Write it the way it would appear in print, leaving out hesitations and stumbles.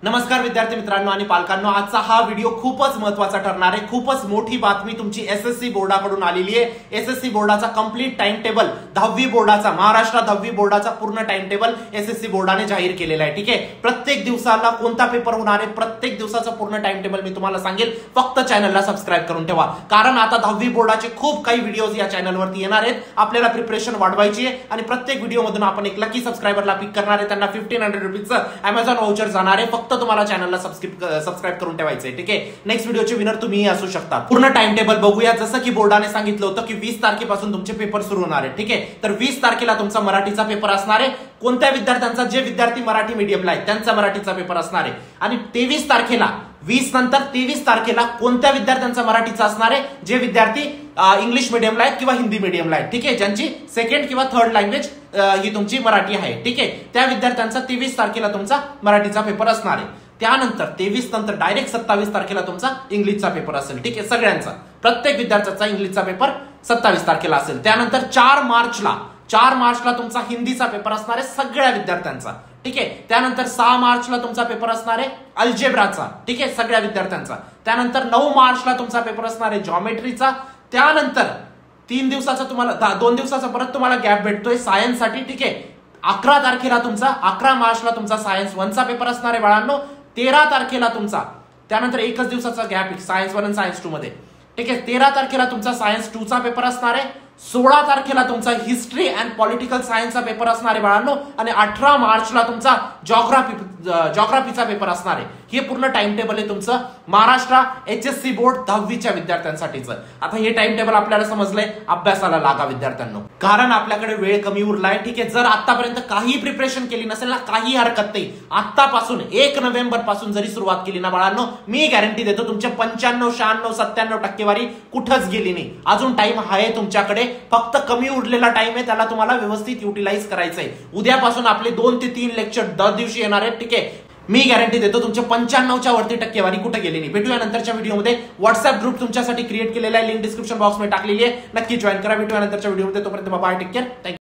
नमस्कार विद्यार्थी मित्रांनो आणि पालकांनो, आजचा हा व्हिडिओ खूपच महत्त्वाचा ठरणार आहे। खूपच मोठी बातमी तुमची एसएससी बोर्डाकडून आलेली आहे। एसएससी बोर्डाचा कंप्लीट टाइम टेबल, 10वी बोर्डाचा, महाराष्ट्र 10वी बोर्डाचा पूर्ण टाइम टेबल एसएससी बोर्डाने जाहीर केलेला आहे। ठीक आहे, प्रत्येक दिवसाला कोणता पेपर होणार आहे, प्रत्येक दिवसाचा पूर्ण टाइम टेबल मी तुम्हाला सांगेल। फक्त चॅनलला सबस्क्राइब करून ठेवा, कारण आता 10वी बोर्डाचे खूप काही व्हिडिओज या चॅनलवरती येणार आहेत। आपल्याला प्रिपरेशन वाढवायची आहे आणि प्रत्येक व्हिडिओ मधून आपण एक लकी सबस्क्रायबरला पिक करणार आहे। त्यांना 1500 रुपीजचं Amazon व्हाउचर जाणार आहे। फक्त तुम्हाला चॅनलला सबस्क्राइब करून ठेवायचंय। ठीक आहे, नेक्स्ट व्हिडिओचे विनर तुम्ही असू शकता। पूर्ण टाइम टेबल बघूया। जसं की बोर्डाने सांगितलं होतं की 20 तारखेपासून तुमचे पेपर सुरू होणार आहेत। ठीक आहे, तर 20 तारखेला तुमचा मराठीचा पेपर असणार आहे। कोणत्या विद्यार्थ्यांचा, जे विद्यार्थी मराठी मीडियमला आहेत त्यांचा मराठीचा पेपर असणार आहे। आणि 23 तारखेला, 20 नंतर 23 तारखेला कोणत्या विद्यार्थ्यांचा मराठीचा असणार आहे, जे विद्यार्थी इंग्लिश मीडियमला आहेत किंवा हिंदी मीडियमला आहेत। ठीक आहे, ज्यांची सेकंड किंवा थर्ड लँग्वेज ही तुमची मराठी आहे। ठीक आहे, त्या विद्यार्थ्यांचा 23 तारखेला तुमचा मराठीचा पेपर असणार आहे। त्यानंतर 23 नंतर डायरेक्ट 27 तारखेला तुमचा इंग्लिशचा पेपर असेल। ठीक आहे, सगळ्यांचा, प्रत्येक विद्यार्थ्याचा इंग्लिशचा पेपर 27 तारखेला असेल। त्यानंतर 4 मार्चला तुमचा हिंदीचा पेपर असणार आहे सगळ्या विद्यार्थ्यांचा। ठीक आहे, त्यानंतर 6 मार्चला तुमचा पेपर असणार आहे अल्जेब्राचा। ठीक आहे, सगळ्या विद्यार्थ्यांचा। त्यानंतर 9 मार्चला तुमचा पेपर असणार आहे जॉमेट्रीचा। त्यानंतर 3 दिवसाचा तुम्हाला 2 दिवसाचा परत तुम्हाला गॅप भेटतोय सायन्स साठी। ठीक आहे, 11 तारखेला तुमचा, 11 मार्चला तुमचा सायन्स 1चा पेपर असणार आहे बाळांनो। 13 तारखेला तुमचा, त्यानंतर एकच दिवसाचा गॅप सायन्स 1 आणि सायन्स 2 मध्ये। ठीक आहे, 13 तारखेला तुमचा सायन्स 2चा पेपर असणार आहे। 16 तारखेला तुमचा हिस्ट्री अँड पॉलिटिकल सायन्सचा पेपर असणार आहे बाळांनो। आणि 18 मार्चला तुमचा जॉग्राफीचा पेपर असणार आहे। हे पूर्ण टाइम टेबल आहे तुमचं महाराष्ट्र एचएससी बोर्ड 10वीच्या विद्यार्थ्यांसाठीचं। आता हे टाइम टेबल आपल्याला समजलंय, अभ्यासाला लागा विद्यार्थ्यांनो, कारण आपल्याकडे वेळ कमी उरलाय। ठीक आहे, जर आतापर्यंत काही प्रिपरेशन केली नसेल ना, काही हरकत नाही। आतापासून 1 नोव्हेंबर पासून जरी सुरुवात केली ना बाळांनो, मी गॅरंटी देतो तुमच्या 95, 96, 97 टक्केवारी कुठंच गेली नाही। अजून टाइम आहे तुमच्याकडे, फक्त कमी उरलेला टाइम आहे, त्याला तुम्हाला व्यवस्थित युटिलाइज करायचंय। उद्यापासून आपले 2 ते 3 लेक्चर दर दिवशी येणार आहेत। ठीक आहे, मी गॅरंटी देतो तुमच्या 95च्या वरती टक्केवारी कुठे गेली नाही। भेटूया नंतरच्या व्हिडिओमध्ये। व्हॉट्सअप ग्रुप तुमच्यासाठी क्रिएट केलेला आहे, लिंक डिस्क्रिप्शन बॉक्समध्ये टाकलेली आहे, नक्की जॉईन करा। भेटूया नंतरच्या व्हिडिओमध्ये, तोपर्यंत बाय, टेक केअर, थँक्यू।